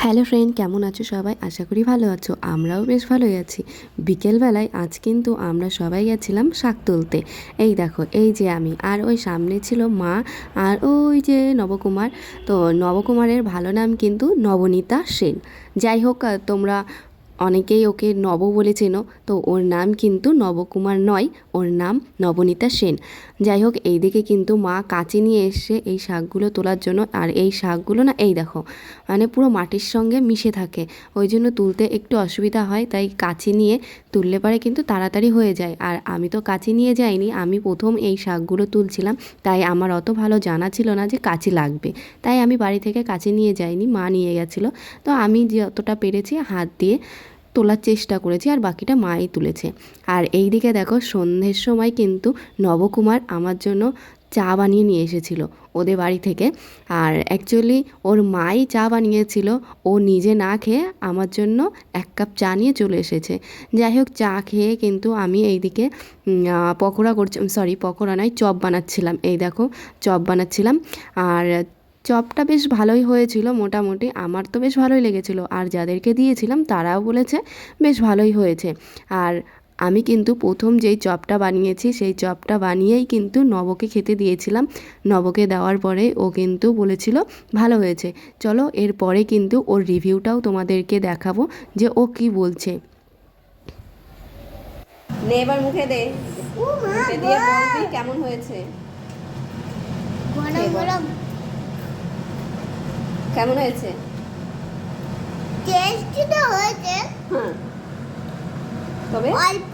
Hello friend, কেমন আছো সবাই? আশা করি ভালো আছো। আমরাও বেশ ভালোই আছি। বিকেলবেলায় আজ কিন্তু আমরা সবাই গেছিলাম শাক তুলতে। এই দেখো, এই যে আমি, আর ওই সামনে ছিল মা, আর ওই যে নবকুমার। তো নবকুমারের ভালো নাম কিন্তু নবনীতা সেন। যাই হোক, তোমরা অনেকেই ওকে নব বলে চেনো, তো ওর নাম কিন্তু নবকুমার নয়, ওর নাম নবনীতা সেন। যাই হোক, এইদিকে কিন্তু মা কাঁচি নিয়ে এসে এই শাকগুলো তোলার জন্য। আর এই শাকগুলো না, এই দেখো, মানে পুরো মাটির সঙ্গে মিশে থাকে, ওই জন্য তুলতে একটু অসুবিধা হয়। তাই কাঁচি নিয়ে তুললে পারে কিন্তু তাড়াতাড়ি হয়ে যায়। আর আমি তো কাঁচি নিয়ে যাইনি, আমি প্রথম এই শাকগুলো তুলছিলাম, তাই আমার অত ভালো জানা ছিল না যে কাঁচি লাগবে। তাই আমি বাড়ি থেকে কাঁচি নিয়ে যাইনি, মা নিয়ে গেছিলো। তো আমি যতটা পেরেছি হাত দিয়ে তোলার চেষ্টা করেছি, আর বাকিটা মাই তুলেছে। আর এই দিকে দেখো, সন্ধ্যের সময় কিন্তু নবকুমার আমার জন্য চা বানিয়ে নিয়ে এসেছিল ওদের বাড়ি থেকে। আর অ্যাকচুয়ালি ওর মাই চা বানিয়েছিল, ও নিজে না খেয়ে আমার জন্য 1 কাপ চা নিয়ে চলে এসেছে। যাই হোক, চা খেয়ে কিন্তু আমি এইদিকে পকোড়া করছি, সরি পকোড়া নয়, চপ বানাচ্ছিলাম। এই দেখো, চপ বানাচ্ছিলাম। আর চপটা বেশ ভালোই হয়েছিল মোটামুটি, আমার তো বেশ ভালোই লেগেছিল, আর যাদেরকে দিয়েছিলাম তারাও বলেছে বেশ ভালোই হয়েছে। আর আমি কিন্তু প্রথম যেই চপটা বানিয়েছি সেই চপটা বানিয়েই কিন্তু নবকে খেতে দিয়েছিলাম। নবকে দেওয়ার পরে ও কিন্তু বলেছিল ভালো হয়েছে। চলো, এরপরে কিন্তু ওর রিভিউটাও তোমাদেরকে দেখাবো যে ও কি বলছে। নে এবার মুখে দে, মুখে দিয়ে বলবি কেমন হয়েছে। গরম গরম কেমন হয়েছে? টেস্টি তো হয়েছে, হ্যাঁ, তবে অল্প